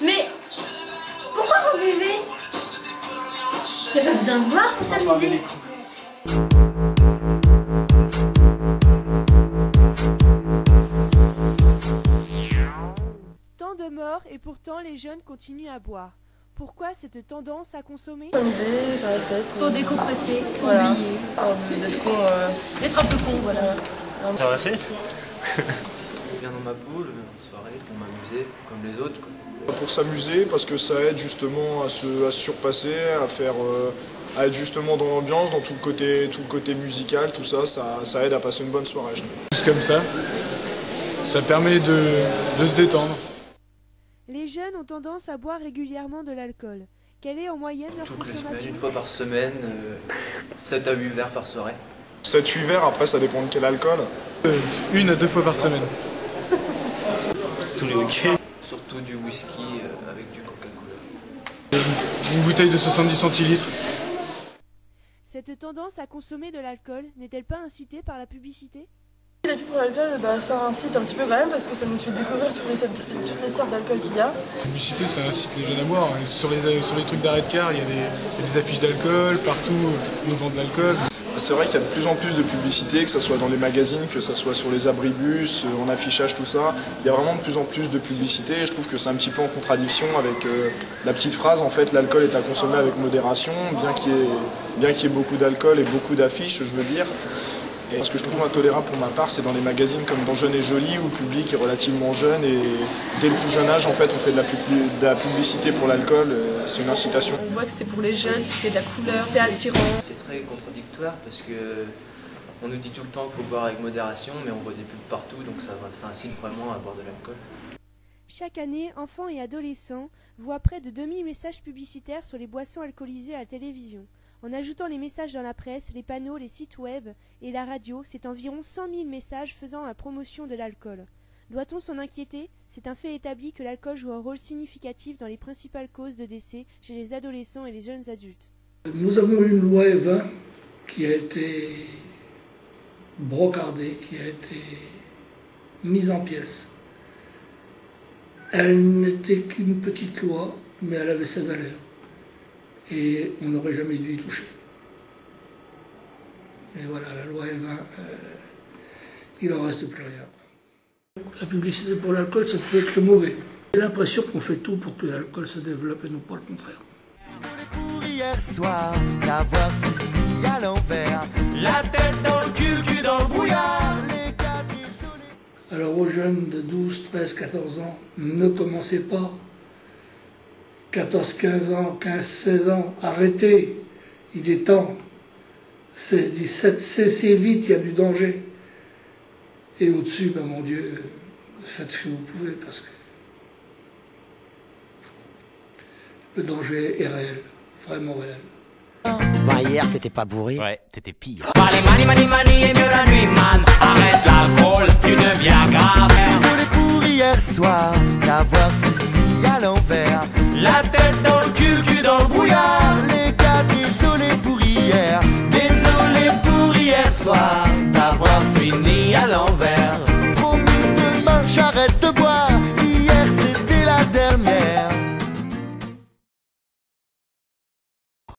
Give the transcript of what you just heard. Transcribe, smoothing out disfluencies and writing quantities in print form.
Mais pourquoi vous buvez? Il n'y a pas besoin de boire pour s'amuser. Tant de morts et pourtant les jeunes continuent à boire. Pourquoi cette tendance à consommer? S'amuser, faire la fête. Pour décompresser, Voilà, oublier. histoire d'être con. D'être un peu con, voilà. Faire la fête. Je viens dans ma poule, en soirée, pour m'amuser, comme les autres, quoi. Pour s'amuser, parce que ça aide justement à se surpasser, à être justement dans l'ambiance, dans tout le côté musical, tout ça, ça aide à passer une bonne soirée, je trouve. Juste comme ça permet de se détendre. Les jeunes ont tendance à boire régulièrement de l'alcool. Quelle est en moyenne leur Toutes les consommation? semaines, une fois par semaine, 7 à 8 verres par soirée. 7-8 verres, après ça dépend de quel alcool. 1 à 2 fois par semaine. Tous les week-ends. Surtout du whisky avec du Coca-Cola. Une bouteille de 70 centilitres. Cette tendance à consommer de l'alcool n'est-elle pas incitée par la publicité? La pub pour l'alcool, ça incite un petit peu quand même parce que ça nous fait découvrir toutes les sortes d'alcool qu'il y a. La publicité, ça incite les jeunes à boire. Sur les trucs d'arrêt de car, il y a des affiches d'alcool, partout, nous vendent de l'alcool. C'est vrai qu'il y a de plus en plus de publicité, que ce soit dans les magazines, que ce soit sur les abribus, en affichage, tout ça. Il y a vraiment de plus en plus de publicité et je trouve que c'est un petit peu en contradiction avec la petite phrase, en fait, l'alcool est à consommer avec modération, bien qu'il y ait beaucoup d'alcool et beaucoup d'affiches, je veux dire. Et ce que je trouve intolérable pour ma part, c'est dans les magazines comme dans Jeune et Jolie, où le public est relativement jeune et dès le plus jeune âge, en fait, on fait de la publicité pour l'alcool. C'est une incitation. On voit que c'est pour les jeunes, parce qu'il y a de la couleur, c'est attirant. C'est très contradictoire parce que on nous dit tout le temps qu'il faut boire avec modération, mais on voit des pubs partout, donc ça incite vraiment à boire de l'alcool. Chaque année, enfants et adolescents voient près de 2000 messages publicitaires sur les boissons alcoolisées à la télévision. En ajoutant les messages dans la presse, les panneaux, les sites web et la radio, c'est environ 100 000 messages faisant la promotion de l'alcool. Doit-on s'en inquiéter? C'est un fait établi que l'alcool joue un rôle significatif dans les principales causes de décès chez les adolescents et les jeunes adultes. Nous avons une loi E20 qui a été brocardée, qui a été mise en pièces. Elle n'était qu'une petite loi, mais elle avait sa valeur. Et on n'aurait jamais dû y toucher. Mais voilà, la loi E20, il n'en reste plus rien. La publicité pour l'alcool, ça peut être que mauvais. J'ai l'impression qu'on fait tout pour que l'alcool se développe et non pas le contraire. Désolé pour hier soir, d'avoir fini à l'envers. La tête dans le cul dans le brouillard. Les gars, désolé. Alors aux jeunes de 12, 13, 14 ans, ne commencez pas. 14, 15 ans, 15, 16 ans, arrêtez, il est temps. 16, 17, cessez vite, il y a du danger. Et au-dessus, mon Dieu, faites ce que vous pouvez, parce que le danger est réel, vraiment réel. Bah hier, t'étais pas bourré? Ouais, t'étais pire. Allez, mani, et mieux la nuit, man. Arrête l'alcool, tu deviens grave. Désolé pour hier soir, d'avoir fini à l'envers. La tête dans le cul dans le brouillard. Les gars, désolé pour hier. Désolé pour hier soir, d'avoir fini à l'envers.